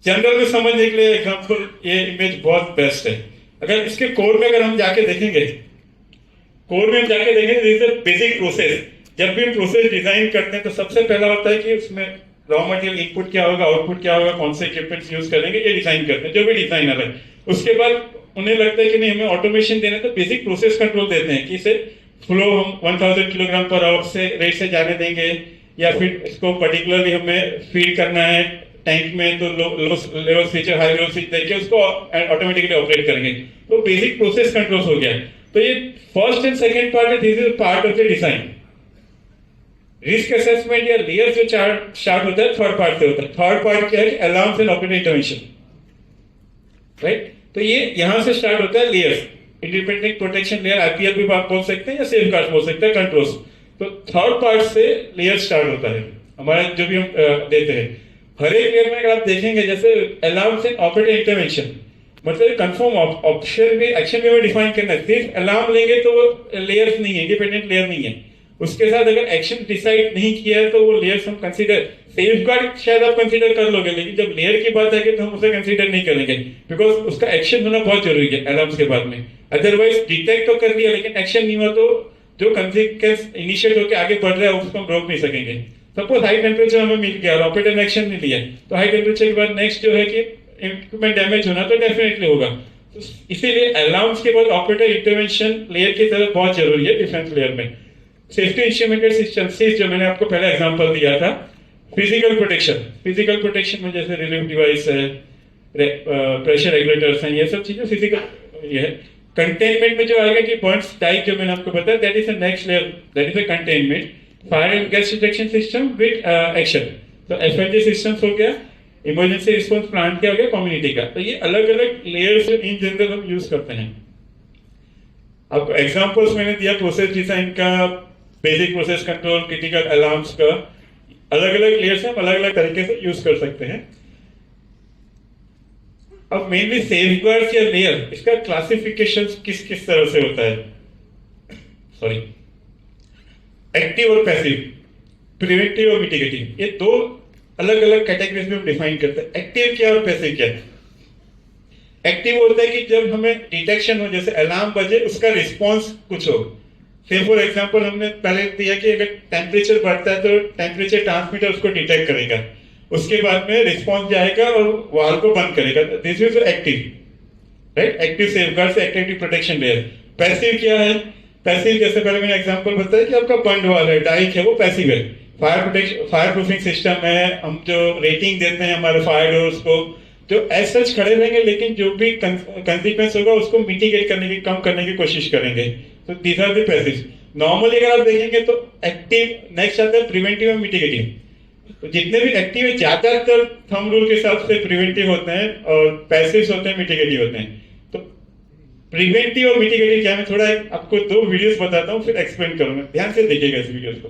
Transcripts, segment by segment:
General में समझने के लिए एग्जाम्पल ये इमेज बहुत बेस्ट है। अगर इसके कोड में अगर हम जाके देखेंगे, कोड में हम जाके देखेंगे बेसिक प्रोसेस। जब भी हम प्रोसेस डिजाइन करते हैं तो सबसे पहला होता है कि उसमें रॉ मटेरियल इनपुट क्या होगा, आउटपुट क्या होगा, कौन से इक्विपमेंट्स यूज करेंगे, ये डिजाइन करते हैं जो भी डिजाइनर है। उसके बाद उन्हें लगता है कि नहीं हमें ऑटोमेशन देना है, तो बेसिक प्रोसेस कंट्रोल देते हैं कि इसे फ्लो हम 1000 किलोग्राम पर आवर से रेट से जाने देंगे, या फिर इसको पर्टिकुलरली हमें फीड करना है टैंक में, तो low level switch high level switch देके उसको ऑटोमेटिकली ऑपरेट करेंगे। तो बेसिक प्रोसेस कंट्रोल हो गया। तो ये फर्स्ट एंड सेकंड पार्ट है, this is part of the design. Risk assessment या लेयर जो स्टार्ट होता है थर्ड पार्ट से होता है। थर्ड पार्ट क्या है? Alarms and operator intervention, right. तो ये यहां से स्टार्ट होता है layers, independent protection layer, IPL भी आप बोल सकते हैं या सेफ गार्ड बोल सकते हैं, कंट्रोल्स। तो थर्ड पार्ट से लेयर स्टार्ट होता है हमारा, जो भी हम देते हैं। हर एक लेयर में अगर आप देखेंगे जैसे अलार्म्स एंड ऑपरेटर इंटरवेंशन, मतलब कंफर्म ऑप्शन में एक्शन में डिफाइन करना है। सिर्फ अलार्म लेंगे तो वो लेयर्स नहीं है, इंडिपेंडेंट लेयर नहीं है। उसके साथ अगर एक्शन डिसाइड नहीं किया है तो वो लेयर्स हम कंसीडर, सेफ गार्ड शायद आप कंसीडर कर लोगे, लेकिन जब लेयर की बात आएगी तो हम उसे कंसीडर नहीं करेंगे, बिकॉज उसका एक्शन होना बहुत जरूरी है अलार्म्स के बाद में। अदरवाइज डिटेक्ट तो कर लिया लेकिन एक्शन नहीं हुआ तो जो कंसिक्वेंस इनिशिएट होकर आगे बढ़ रहा है उसको हम रोक नहीं सकेंगे। सपोज हाई टेम्परेचर हमें मिल गया और ऑपरेटर ने एक्शन नहीं लिया, तो हाई टेम्परेचर के बाद नेक्स्ट जो है कि इक्विपमेंट डैमेज होना तो डेफिनेटली होगा। तो इसीलिए अलार्म्स के बाद ऑपरेटर इंटरवेंशन लेयर की तरफ बहुत जरूरी है डिफेंस लेयर में। सेफ्टी इंस्ट्रूमेंटेड सिस्टम से जो मैंने आपको पहले एग्जांपल दिया था, फिजिकल प्रोटेक्शन। फिजिकल प्रोटेक्शन में जैसे रिलीफ डिवाइस है, प्रेशर रेगुलेटर्स हैं, ये सब चीजें फिजिकल ये है। कंटेनमेंट में जो आएगा कि पॉइंट्स टाइप जो मैंने आपको बताया, that is the next layer, that is the containment. Fire and gas detection system with action, तो एफएनजी सिस्टम्स हो गया, इमरजेंसी रिस्पांस प्लांट क्या हो गया, कम्युनिटी का। तो ये अलग अलग लेयर्स इन जनरल हम यूज करते हैं। अब एग्जांपल्स मैंने दिया प्रोसेस डिजाइन का, basic process control, critical alarms का, अलग अलग लेयर्स हम अलग अलग तरीके से यूज कर सकते हैं। अब मेनली सेफगार्ड्स या लेयर, इसका क्लासिफिकेशन किस किस तरह से होता है, सॉरी, एक्टिव और पैसिव, प्रिवेंटिव और मिटिगेटिव, ये दो अलग अलग कैटेगरीज में हम डिफाइन करते हैं। एक्टिव क्या और पैसिव क्या है? एक्टिव होता है कि जब हमें डिटेक्शन हो, जैसे अलार्म बजे उसका रिस्पॉन्स कुछ हो। से फॉर एग्जांपल हमने पहले दिया कि अगर टेम्परेचर बढ़ता है तो टेम्परेचर ट्रांसमीटर उसको डिटेक्ट करेगा, उसके बाद में रिस्पॉन्स जाएगा और वाल को बंद करेगा। This is active, right. Active safeguard से एक्टिव प्रोटेक्शन लेयर। पैसिव क्या है? पैसिव जैसे पहले मैंने एग्जांपल बताया कि आपका बंद वाल है, डाइक है, वो पैसिव है। Fire protection, fire proofing system है, हम जो रेटिंग देते हैं हमारे फायर डोर्स को, जो एज सच खड़े रहेंगे लेकिन जो भी कंसिक्वेंस होगा उसको मिटिगेट करने की, कम करने की कोशिश करेंगे। तो these are the passive. Normally अगर आप देखेंगे तो एक्टिव नेक्स्ट आता है, प्रिवेंटिव और मिटिगेटिव। तो जितने भी एक्टिव है ज्यादातर थंब रूल के हिसाब से प्रिवेंटिव होते हैं और पैसिव होते हैं, मिटिगेटिव होते हैं। तो प्रिवेंटिव और मिटिगेटिव क्या, मैं थोड़ा आपको दो वीडियोस बताता हूँ फिर एक्सप्लेन करूंगा, ध्यान से देखिएगा इस वीडियोस को।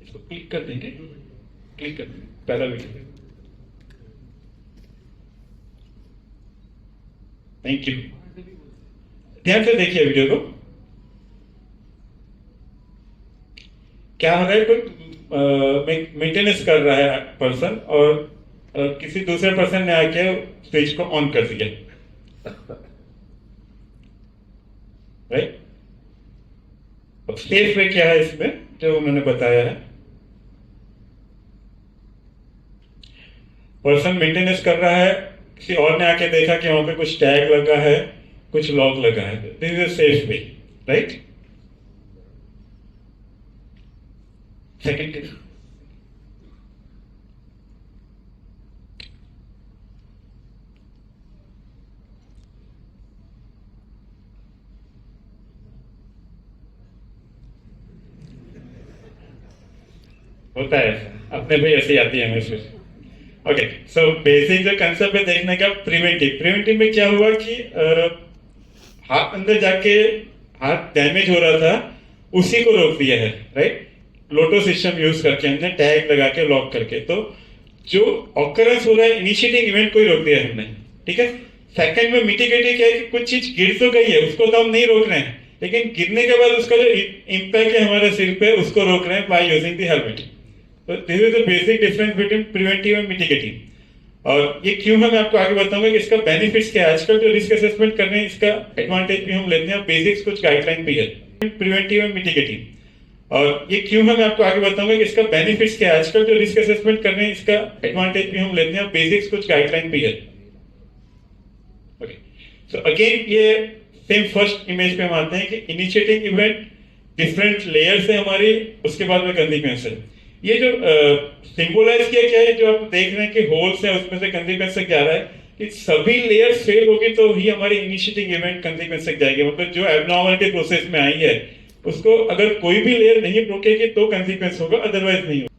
इसको क्लिक कर देंगे, क्लिक कर देंगे पहला वीडियो। थैंक यू, ध्यान से देखिए वीडियो को। क्या हो रहा है, कोई मेंटेनेंस कर रहा है पर्सन और किसी दूसरे पर्सन ने आके स्विच को ऑन कर दिया, राइट। अब सेफ वे क्या है इसमें जो उन्होंने बताया है, पर्सन मेंटेनेंस कर रहा है, किसी और ने आके देखा कि वहां पे कुछ टैग लगा है, कुछ लॉक लगा है, this is safe way, right. Second होता है, अपने भी ऐसे आती है हमें फिर। ओके, सो बेसिक जो कंसेप्ट है देखने का, प्रिवेंटिव। प्रिवेंटिव में क्या हुआ कि हाथ अंदर जाके हाथ डैमेज हो रहा था, उसी को रोक दिया है, राइट। लोटो सिस्टम यूज करके हमने टैग लगा के लॉक करके, तो जो ऑकरेंस हो रहा है इनिशिएटिंग इवेंट को ही रोक दिया हमने, ठीक है। सेकंड में मिटिगेटिव क्या है कि कुछ चीज गिर तो गई है, उसको तो हम नहीं रोक रहे हैं, लेकिन गिरने के बाद उसका जो इम्पैक्ट है हमारे सिर पे उसको रोक रहे हैं बाय यूजिंग द हेलमेट। तो this is the basic difference between preventive and mitigative. और ये क्यों है मैं आपको आगे बताऊंगा कि इसका बेनिफिट्स क्या है। आजकल जो रिस्क असेसमेंट कर रहे हैं इसका एडवांटेज भी हम लेते हैं, बेसिक्स कुछ गाइडलाइन भी है प्रिवेंटिव एंड मिटिगेटिव। और ये क्यों है मैं आपको आगे बताऊंगा कि इसका बेनिफिट्स क्या है। आजकल जो रिस्क असेसमेंट कर रहे हैं इसका एडवांटेज भी हम लेते हैं, बेसिक्स कुछ गाइडलाइन भी है। ओके, सो अगेन ये सेम फर्स्ट इमेज पे हम आते हैं कि इनिशिएटिंग इवेंट डिफरेंट लेयर्स है हमारी, उसके बाद में कंसिक्वेंस है। ये जो सिंबलाइज किया क्या है, जो आप देख रहे हैं कि होल्स है उसमें से कंसिक्वेंस तक जा रहा है, कि सभी लेयर्स फेल होगी तो ही हमारी इनिशिएटिंग इवेंट कंसिक्वेंस तक जाएगी। मतलब जो एबनॉर्मलिटी प्रोसेस में आई है उसको अगर कोई भी लेयर नहीं रोकेगी तो कंसिक्वेंस होगा, अदरवाइज नहीं होगा।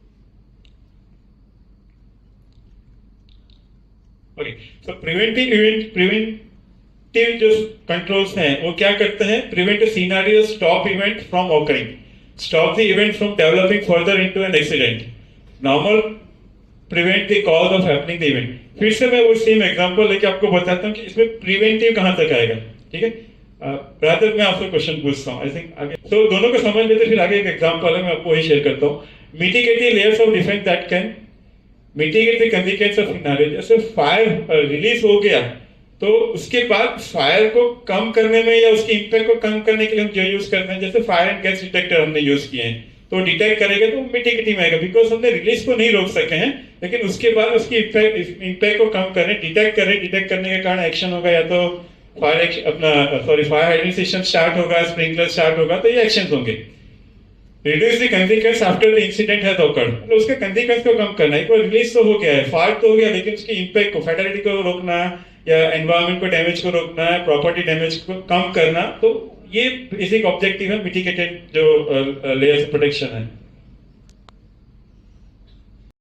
ओके, सो प्रिवेंटिव जो कंट्रोल्स हैं वो क्या करते हैं, prevent scenario, stop event from occurring, stop the event from developing further into an accident, normal prevent the cause of happening the event. फिर से मैं वो सेम एग्जांपल लेके आपको बताता हूँ कि इसमें प्रिवेंटिव कहां तक आएगा। ठीक है, ब्रदर मैं आपसे क्वेश्चन पूछता हूँ, आई थिंक आगे तो दोनों को समझ लेते, फिर आगे एक एग्जांपल है मैं आपको वही शेयर करता हूँ। Mitigate layers of defence that can mitigate the consequence of scenario. जैसे फायर रिलीज हो गया तो उसके बाद फायर को कम करने में या उसके इंपैक्ट को कम करने के लिए हम जो यूज करते हैं, जैसे फायर एंड गैस डिटेक्टर हमने यूज किए हैं, तो डिटेक्ट करेगा तो मिटिगेटिव आएगा, बिकॉज हमने रिलीज को नहीं रोक सके हैं, लेकिन उसके बाद उसकी इंपैक्ट को कम करें, डिटेक्ट करने के कारण एक्शन होगा, या तो फायर हाइड्रेंट सिस्टम स्टार्ट होगा, स्प्रिंकलर स्टार्ट होगा, तो ये एक्शन होंगे। Reduce the consequence after the incident has awkward, मतलब उसके कंसिक्वेंस को कम करना है। एक बार रिलीज तो हो गया है, फायर तो हो गया, लेकिन उसकी इंपैक्ट को, फैटेलिटी को रोकना या एनवायरमेंट को डैमेज को रोकना है, प्रॉपर्टी डैमेज को कम करना, तो ये बेसिक ऑब्जेक्टिव है मिटिगेटेड जो लेयर्स प्रोटेक्शन है।